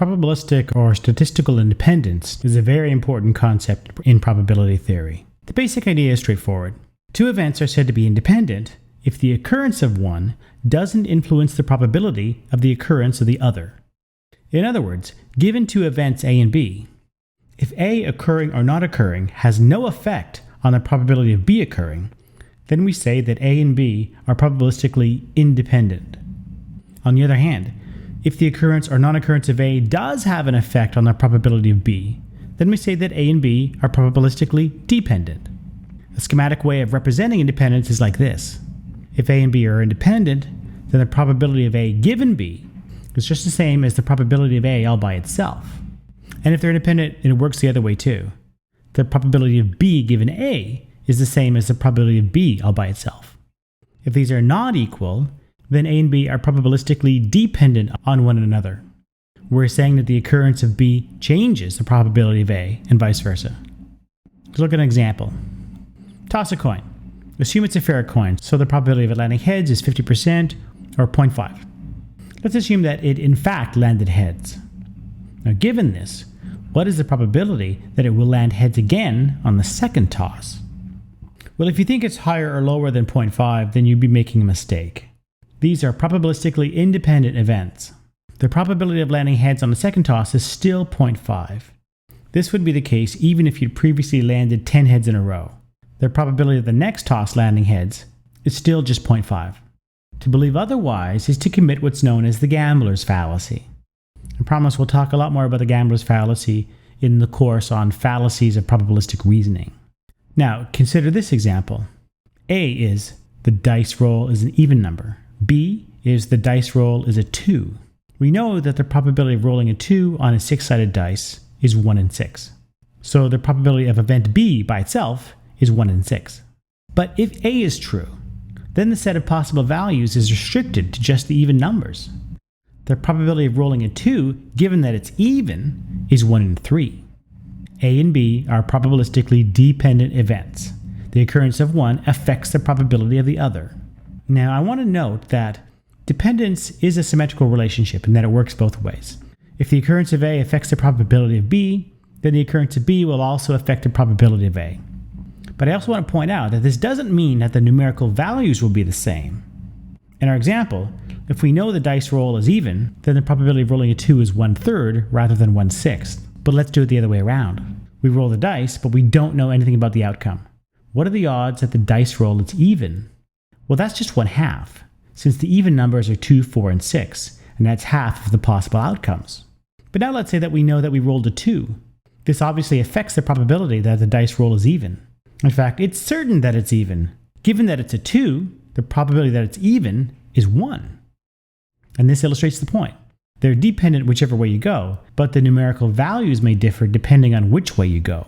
Probabilistic or statistical independence is a very important concept in probability theory. The basic idea is straightforward. Two events are said to be independent if the occurrence of one doesn't influence the probability of the occurrence of the other. In other words, given two events A and B, if A occurring or not occurring has no effect on the probability of B occurring, then we say that A and B are probabilistically independent. On the other hand, if the occurrence or non-occurrence of A does have an effect on the probability of B, then we say that A and B are probabilistically dependent. A schematic way of representing independence is like this. If A and B are independent, then the probability of A given B is just the same as the probability of A all by itself. And if they're independent, it works the other way too. The probability of B given A is the same as the probability of B all by itself. If these are not equal, then A and B are probabilistically dependent on one another. We're saying that the occurrence of B changes the probability of A and vice versa. Let's look at an example. Toss a coin. Assume it's a fair coin, so the probability of it landing heads is 50% or 0.5. Let's assume that it in fact landed heads. Now given this, what is the probability that it will land heads again on the second toss? Well, if you think it's higher or lower than 0.5, then you'd be making a mistake. These are probabilistically independent events. The probability of landing heads on the second toss is still 0.5. This would be the case even if you'd previously landed 10 heads in a row. The probability of the next toss landing heads is still just 0.5. To believe otherwise is to commit what's known as the gambler's fallacy. I promise we'll talk a lot more about the gambler's fallacy in the course on fallacies of probabilistic reasoning. Now, consider this example. A is the dice roll is an even number. B is the dice roll is a 2. We know that the probability of rolling a 2 on a 6-sided dice is 1 in 6. So the probability of event B by itself is 1 in 6. But if A is true, then the set of possible values is restricted to just the even numbers. The probability of rolling a 2, given that it's even, is 1 in 3. A and B are probabilistically dependent events. The occurrence of one affects the probability of the other. Now, I want to note that dependence is a symmetrical relationship and that it works both ways. If the occurrence of A affects the probability of B, then the occurrence of B will also affect the probability of A. But I also want to point out that this doesn't mean that the numerical values will be the same. In our example, if we know the dice roll is even, then the probability of rolling a 2 is 1/3 rather than 1/6. But let's do it the other way around. We roll the dice, but we don't know anything about the outcome. What are the odds that the dice roll is even? Well, that's just 1/2, since the even numbers are 2, 4, and 6, and that's half of the possible outcomes. But now let's say that we know that we rolled a 2. This obviously affects the probability that the dice roll is even. In fact, it's certain that it's even. Given that it's a 2, the probability that it's even is 1. And this illustrates the point. They're dependent whichever way you go, but the numerical values may differ depending on which way you go.